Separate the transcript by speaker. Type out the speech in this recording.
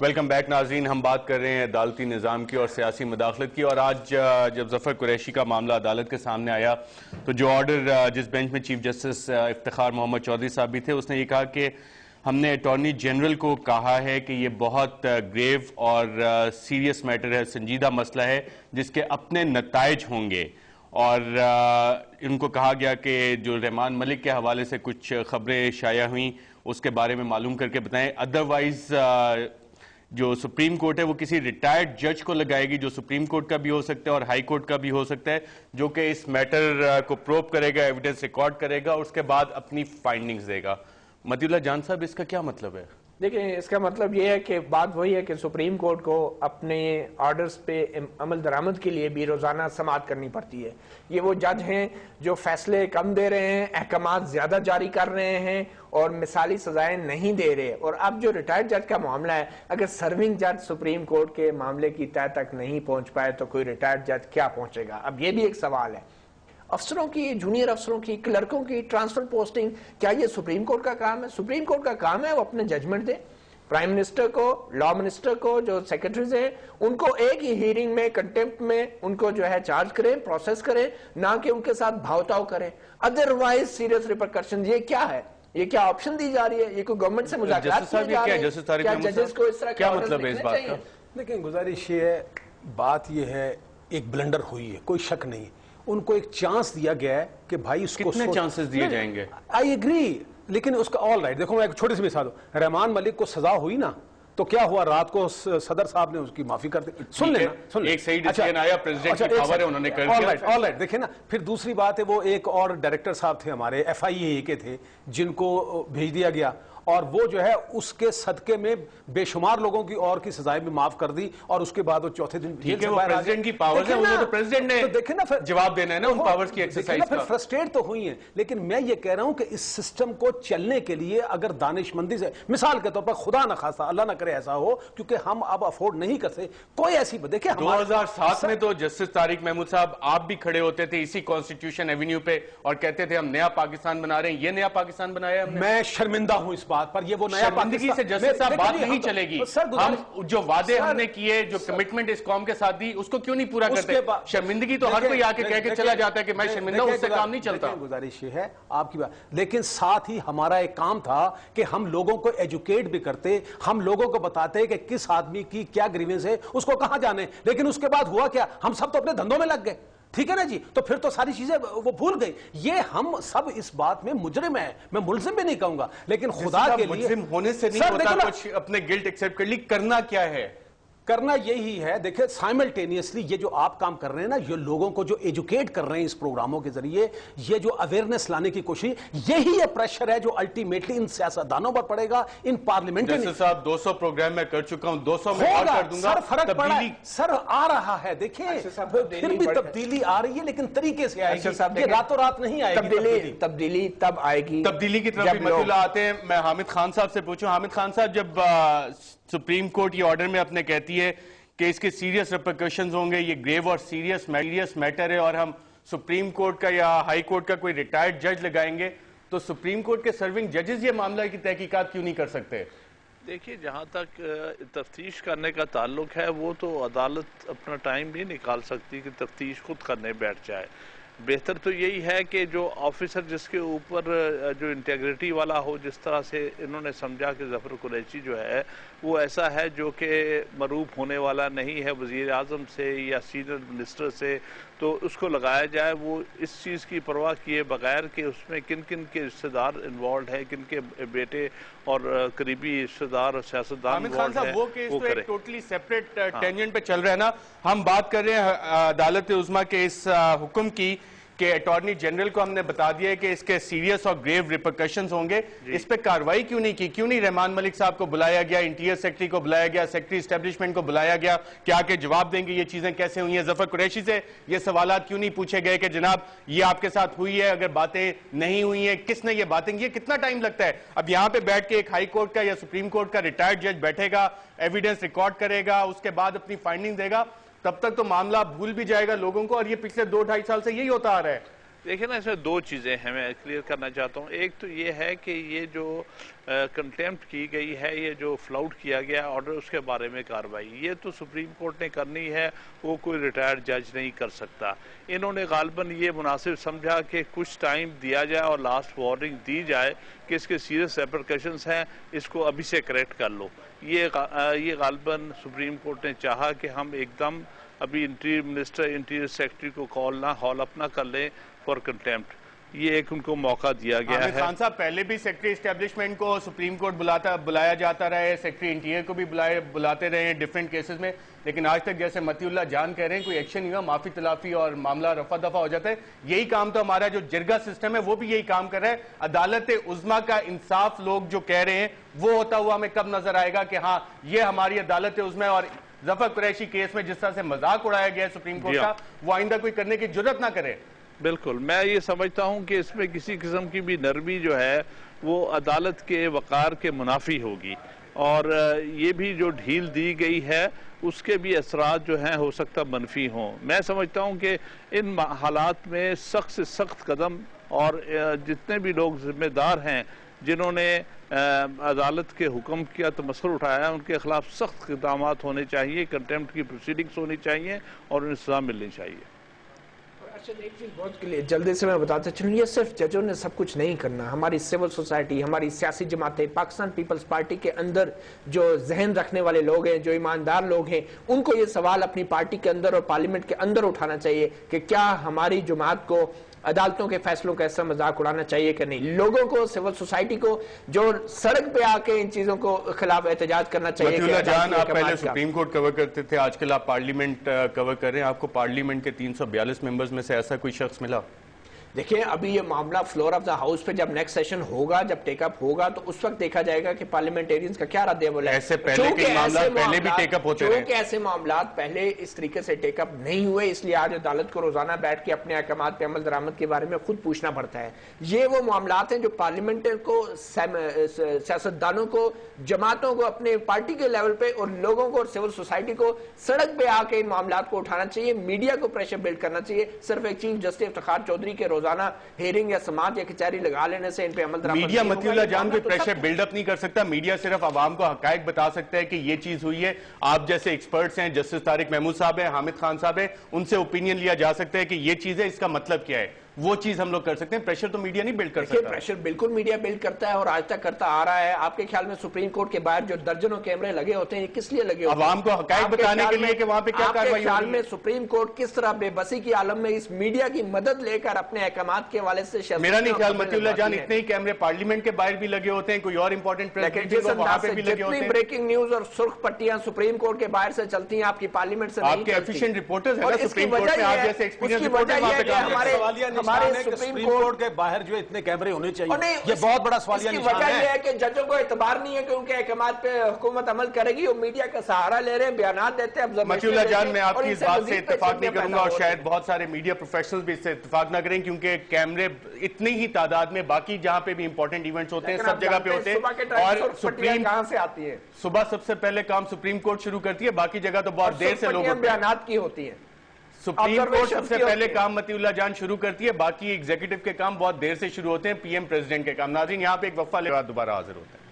Speaker 1: Welcome back नाज़रीन। हम बात कर रहे हैं अदालती निज़ाम की और सियासी मुदाखलत की। और आज जब ज़फ़र कुरैशी का मामला अदालत के सामने आया तो जो ऑर्डर जिस बेंच में चीफ जस्टिस इफ्तिखार मोहम्मद चौधरी साहब भी थे, उसने ये कहा कि हमने अटॉर्नी जनरल को कहा है कि ये बहुत ग्रेव और सीरियस मैटर है, संजीदा मसला है जिसके अपने नताइज होंगे। और इनको कहा गया कि जो रहमान मलिक के हवाले से कुछ खबरें शाया हुई उसके बारे में मालूम करके बताएं, अदरवाइज जो सुप्रीम कोर्ट है वो किसी रिटायर्ड जज को लगाएगी, जो सुप्रीम कोर्ट का भी हो सकता है और हाई कोर्ट का भी हो सकता है, जो कि इस मैटर को प्रोब करेगा, एविडेंस रिकॉर्ड करेगा और उसके बाद अपनी फाइंडिंग्स देगा। मतीउल्लाह जान साहब, इसका क्या मतलब है?
Speaker 2: देखिए, इसका मतलब ये है कि बात वही है कि सुप्रीम कोर्ट को अपने ऑर्डर्स पे अमल दरामद के लिए भी रोजाना समाअत करनी पड़ती है। ये वो जज हैं जो फैसले कम दे रहे हैं, अहकामात ज्यादा जारी कर रहे हैं और मिसाली सजाएं नहीं दे रहे। और अब जो रिटायर्ड जज का मामला है, अगर सर्विंग जज सुप्रीम कोर्ट के मामले की तह तक नहीं पहुंच पाए तो कोई रिटायर्ड जज क्या पहुंचेगा? अब ये भी एक सवाल है। अफसरों की, जूनियर अफसरों की, क्लर्कों की ट्रांसफर पोस्टिंग, क्या ये सुप्रीम कोर्ट का काम है? सुप्रीम कोर्ट का काम है वो अपने जजमेंट दे। प्राइम मिनिस्टर को, लॉ मिनिस्टर को, जो सेक्रेटरीज हैं, उनको एक ही हियरिंग में, कंटेम्प्ट में उनको जो है चार्ज करें, प्रोसेस करें, ना कि उनके साथ भावताव करें। Otherwise serious repercussion. ये क्या है? ये क्या ऑप्शन दी जा रही है? ये कोई गवर्नमेंट से मुलाकात की जा रही है? क्या जजेस को इस तरह
Speaker 1: क्या मतलब है इस बात का?
Speaker 3: लेकिन गुजारिश ये है, बात ये है, एक ब्लंडर हुई है, कोई शक नहीं। उनको एक चांस दिया गया है कि भाई इसको
Speaker 1: कितने चांसेस दिए जाएंगे?
Speaker 3: आई एग्री, लेकिन उसका ऑल राइट। देखो, मैं एक छोटी सी मिसाल दूं, रहमान मलिक को सजा हुई ना, तो क्या हुआ? रात को सदर साहब ने उसकी माफी कर दी। सुन लेना, सुन
Speaker 1: एक सही डिसीजन आया, प्रेसिडेंट की पावर है, उन्होंने कर दिया।
Speaker 3: ऑल राइट, देखिए ना। फिर दूसरी बात है, वो एक और डायरेक्टर साहब थे हमारे FIA के थे, जिनको भेज दिया गया और वो जो है उसके सदके में बेशुमार लोगों की और की सजाएं भी माफ कर दी और उसके बाद वो चौथे दिन
Speaker 1: ठीक है, वो प्रेसिडेंट की पावर्स है, उन्हें तो प्रेसिडेंट ने
Speaker 3: तो देखे ना फिर
Speaker 1: जवाब देना है ना उन पावर्स की एक्सरसाइज का।
Speaker 3: फिर फ्रस्ट्रेट तो हुई है, लेकिन मैं ये कह रहा हूं कि इस सिस्टम को चलने के लिए अगर दानिशमंदी से, मिसाल के तौर पर, खुदा न खासा, अल्लाह ना करे ऐसा हो, क्योंकि हम अब अफोर्ड नहीं करते कोई ऐसी। देखिए
Speaker 1: 2007 में तो जस्टिस तारिक महमूद साहब आप भी खड़े होते थे इसी कॉन्स्टिट्यूशन एवेन्यू पे और कहते थे हम नया पाकिस्तान बना रहे हैं। ये नया पाकिस्तान बनाया हमने।
Speaker 3: मैं शर्मिंदा हूं इस बात पर। ये वो नया
Speaker 1: जिंदगी से जस्टिस साहब बात नहीं चलेगी। हम जो वादे हमने किए, जो कमिटमेंट इस कौम के साथ दी, उसको क्यों नहीं पूरा करते? शर्मिंदगी तो हर कोई आके कह के चला जाता है कि मैं शर्मिंदा हूं, उससे काम नहीं चलता।
Speaker 3: गुजारिश ये है आपकी बात, लेकिन साथ ही हमारा एक काम था कि हम लोगों को एजुकेट भी करते, हम लोगों को बताते कि किस आदमी की क्या ग्रीवेंस है, उसको कहां जाने। लेकिन उसके बाद हुआ क्या? हम सब तो अपने धंधों में लग गए, ठीक है ना जी। तो फिर तो सारी चीजें वो भूल गई। ये हम सब इस बात में मुजरिम है, मैं मुलजिम भी नहीं कहूंगा, लेकिन खुदा के लिए
Speaker 1: मुलजिम होने से नहीं होता, कुछ अपने गिल्ट एक्सेप्ट कर ली। करना क्या है?
Speaker 3: करना यही है, देखिए, साइमल्टेनियसली ये जो आप काम कर रहे हैं ना, ये लोगों को जो एजुकेट कर रहे हैं इस प्रोग्रामों के जरिए, ये जो अवेयरनेस लाने की कोशिश, यही ये प्रेशर है जो अल्टीमेटली इन सियासतदानों पर पड़ेगा, इन पार्लियामेंट।
Speaker 1: साहब 200 प्रोग्राम मैं कर चुका हूं, 200 में और कर दूंगा।
Speaker 3: सर फर्क पड़ा, सर आ रहा है, देखिए फिर भी तब्दीली आ रही है, लेकिन तरीके से आएगी, रातों रात नहीं आएगी।
Speaker 2: तब्दीली तब आएगी।
Speaker 1: तब्दीली की तरफ मसला आते हैं। मैं हामिद खान साहब से पूछूं। हामिद खान साहब, जब सुप्रीम कोर्ट ये ऑर्डर में अपने कहती है कि इसके सीरियस रिपरकशंस होंगे, ये ग्रेव और सीरियस मैटर है और हम सुप्रीम कोर्ट का या हाई कोर्ट का कोई रिटायर्ड जज लगाएंगे, तो सुप्रीम कोर्ट के सर्विंग जजेस ये मामला की तहकीकात क्यों नहीं कर सकते?
Speaker 4: देखिए, जहाँ तक तफ्तीश करने का ताल्लुक है, वो तो अदालत अपना टाइम नहीं निकाल सकती कि तफ्तीश खुद करने बैठ जाए। बेहतर तो यही है कि जो ऑफिसर जिसके ऊपर जो इंटेग्रिटी वाला हो, जिस तरह से इन्होंने समझा कि ज़फ़र कुरैशी जो है वो ऐसा है जो कि मरूफ होने वाला नहीं है वज़ीर आज़म से या सीनियर मिनिस्टर से, तो उसको लगाया जाए। वो इस चीज़ की परवाह किए बगैर कि उसमें किन किन के रिश्तेदार इन्वॉल्व है, किन के बेटे और करीबी रिश्तेदार और सियासतदान इन्वॉल्व है, वो करे।
Speaker 1: टोटली सेपरेट टेंजेंट पे चल रहा है ना। हम बात कर रहे हैं अदालत उज़्मा के इस हुक्म की कि अटॉर्नी जनरल को हमने बता दिया है कि इसके सीरियस और ग्रेव रिपरकशंस होंगे। इस पे कार्रवाई क्यों नहीं की? क्यों नहीं रहमान मलिक साहब को बुलाया गया, इंटीरियर सेक्रेटरी को बुलाया गया, सेक्रेटरी एस्टेब्लिशमेंट को बुलाया गया कि आके जवाब देंगे ये चीजें कैसे हुई हैं? ज़फ़र कुरैशी से ये सवाल क्यों नहीं पूछे गए कि जनाब ये आपके साथ हुई है, अगर बातें नहीं हुई हैं किसने ये बातें की? कितना टाइम लगता है? अब यहां पर बैठ के एक हाई कोर्ट का या सुप्रीम कोर्ट का रिटायर्ड जज बैठेगा, एविडेंस रिकॉर्ड करेगा, उसके बाद अपनी फाइंडिंग देगा, तब तक तो मामला भूल भी जाएगा लोगों को। और ये पिछले 2-2.5 साल से यही होता आ रहा है।
Speaker 4: देखिए ना, इसमें दो चीज़ें हैं, मैं क्लियर करना चाहता हूँ। एक तो ये है कि ये जो कंटेम्प्ट की गई है, ये जो फ्लाउट किया गया ऑर्डर, उसके बारे में कार्रवाई ये तो सुप्रीम कोर्ट ने करनी है, वो कोई रिटायर्ड जज नहीं कर सकता। इन्होंने गालबन ये मुनासिब समझा कि कुछ टाइम दिया जाए और लास्ट वार्निंग दी जाए कि इसके सीरियस रेपरकशंस हैं, इसको अभी से करेक्ट कर लो। ये गालबन सुप्रीम कोर्ट ने चाहा कि हम एकदम अभी इंटीरियर मिनिस्टर, इंटीरियर सेक्रेटरी को हॉल अप ना कर लें फॉर कंटेम्प्ट। ये एक उनको मौका दिया गया है।
Speaker 1: खान साहब, पहले भी सेक्रेटरी एस्टेब्लिशमेंट को सुप्रीम कोर्ट बुलाया जाता रहा है, सेक्रेटरी इंटीरियर को भी बुलाते रहे हैं डिफरेंट केसेस में, लेकिन आज तक जैसे मतीउल्लाह जान कह रहे हैं कोई एक्शन नहीं हुआ, माफी तलाफी और मामला रफा दफा हो जाता है। यही काम तो हमारा जो जिरगा सिस्टम है वो भी यही काम कर रहा है। अदालत उज़्मा का इंसाफ लोग जो कह रहे हैं वो होता हुआ हमें कब नजर आएगा कि हाँ ये हमारी अदालत उज़्मा है, और जफर कुरैशी केस में जिस तरह से मजाक उड़ाया गया है सुप्रीम कोर्ट का, वो आइंदा कोई करने की जुर्रत ना करे।
Speaker 4: बिल्कुल, मैं ये समझता हूं कि इसमें किसी किस्म की भी नरमी जो है वो अदालत के वकार के मुनाफी होगी, और ये भी जो ढील दी गई है उसके भी असरात जो हैं हो सकता मनफी हों। मैं समझता हूं कि इन हालात में सख्त से सख्त कदम, और जितने भी लोग जिम्मेदार हैं जिन्होंने अदालत के हुक्म का तमस्खुर उठाया, उनके खिलाफ सख्त इक़दाम होने चाहिए, कंटेम्प्ट की प्रोसीडिंग्स होनी चाहिए और उन्हें सजा मिलनी चाहिए।
Speaker 2: एक चीज बहुत क्लियर जल्दी से मैं बताता चलूं, ये सिर्फ जजों ने सब कुछ नहीं करना, हमारी सिविल सोसाइटी, हमारी सियासी जमातें, पाकिस्तान पीपल्स पार्टी के अंदर जो जहन रखने वाले लोग हैं, जो ईमानदार लोग हैं, उनको ये सवाल अपनी पार्टी के अंदर और पार्लियामेंट के अंदर उठाना चाहिए कि क्या हमारी जमात को अदालतों के फैसलों का ऐसा मजाक उड़ाना चाहिए कि नहीं। लोगों को, सिविल सोसाइटी को जो सड़क पे आके इन चीजों को खिलाफ एहतजाज करना चाहिए।
Speaker 1: मतीउल्लाह जान, आप पहले सुप्रीम कोर्ट कवर करते थे, आजकल आप पार्लियामेंट कवर कर रहे हैं, आपको पार्लियामेंट के 342 मेंबर्स में से ऐसा कोई शख्स मिला?
Speaker 2: देखिए, अभी ये मामला फ्लोर ऑफ द हाउस पे जब नेक्स्ट सेशन होगा, जब टेकअप होगा, तो उस वक्त देखा जाएगा कि पार्लियामेंटेरियंस का क्या रद्द-ए-अमल है।
Speaker 1: ऐसे पहले के मामला पहले भी टेकअप होते रहे,
Speaker 2: क्योंकि ऐसे मामला पहले इस तरीके से टेकअप नहीं हुए, इसलिए आज अदालत को रोजाना बैठ के अपने अहकामात पे अमल दरामद के बारे में खुद पूछना पड़ता है। ये वो मामला हैं जो पार्लियामेंटर को, सियासतदानों को, जमातों को, अपने पार्टी के लेवल पे और लोगों को और सिविल सोसाइटी को सड़क पे आके इन मामला को उठाना चाहिए, मीडिया को प्रेशर बिल्ड करना चाहिए। सिर्फ एक चीफ जस्टिस इफ्तिखार चौधरी के रोजाना हेयरिंग या समाज या कचहरी लगा लेने से इन पे अमल दरामद
Speaker 1: मीडिया मतीउल्लाह जान कोई प्रेशर बिल्डअप नहीं कर सकता। मीडिया सिर्फ आवाम को हकायक बता सकता है कि ये चीज हुई है। आप जैसे एक्सपर्ट्स हैं, जस्टिस तारिक महमूद साहब है, हामिद खान साहब है, उनसे ओपिनियन लिया जा सकता है कि ये चीज है, इसका मतलब क्या है, वो चीज हम लोग कर सकते हैं। प्रेशर तो मीडिया नहीं बिल्ड कर सकता।
Speaker 2: प्रेशर बिल्कुल मीडिया बिल्ड करता है और आज तक करता आ रहा है। आपके ख्याल में सुप्रीम कोर्ट के बाहर जो दर्जनों कैमरे लगे होते हैं, किस लिए लगे होते हैं?
Speaker 1: आवाम को हकायक बताने के लिए कि वहां पे क्या कार्रवाई
Speaker 2: ख्याल में सुप्रीम कोर्ट किस तरह बेबसी की आलम में इस मीडिया की मदद लेकर अपने अहकामात के हवाले से,
Speaker 1: मेरा नहीं ख्याल मतीउल्लाह जान, इतने ही कैमरे पार्लियामेंट के बाहर भी लगे होते हैं, कोई और इंपॉर्टेंट वहां पे भी लगे होते हैं।
Speaker 2: ब्रेकिंग न्यूज और सुर्ख पट्टियां सुप्रीम कोर्ट के बाहर से चलती हैं, आपकी पार्लियामेंट से
Speaker 1: आपके एफिशिएंट रिपोर्टर्स हैं सुप्रीम कोर्ट में, आप जैसे एक्सपीरियंस रिपोर्टर वहां पे
Speaker 2: हमारे सुप्रीम
Speaker 3: कोर्ट के बाहर जो इतने कैमरे होने चाहिए, ये बहुत बड़ा सवालिया निशान है।
Speaker 2: वजह यह है कि जजों को एतबार नहीं है कि उनके अहकामात पे हुकूमत अमल करेगी, वो मीडिया का सहारा ले रहे हैं, बयान देते हैं।
Speaker 1: मतीउल्लाह जान, मैं आपकी इस बात से इत्तेफाक नहीं करूंगा और शायद बहुत सारे मीडिया प्रोफेशनल्स भी इससे इत्तेफाक ना करें, क्योंकि कैमरे इतनी ही तादाद में बाकी जहां पे भी इंपॉर्टेंट इवेंट्स होते हैं सब जगह पे होते हैं। और सुप्रीम
Speaker 2: कहां से आती है?
Speaker 1: सुबह सबसे पहले काम सुप्रीम कोर्ट शुरू करती है, बाकी जगह तो बहुत देर से लोग
Speaker 2: बयान की होती है।
Speaker 1: सुप्रीम कोर्ट सबसे पहले काम मतीउल्लाह जान शुरू करती है, बाकी एग्जीक्यूटिव के काम बहुत देर से शुरू होते हैं, पीएम प्रेसिडेंट के काम। नाज़रीन, यहाँ पे एक वक्फा लेकर दोबारा हाजिर होते हैं।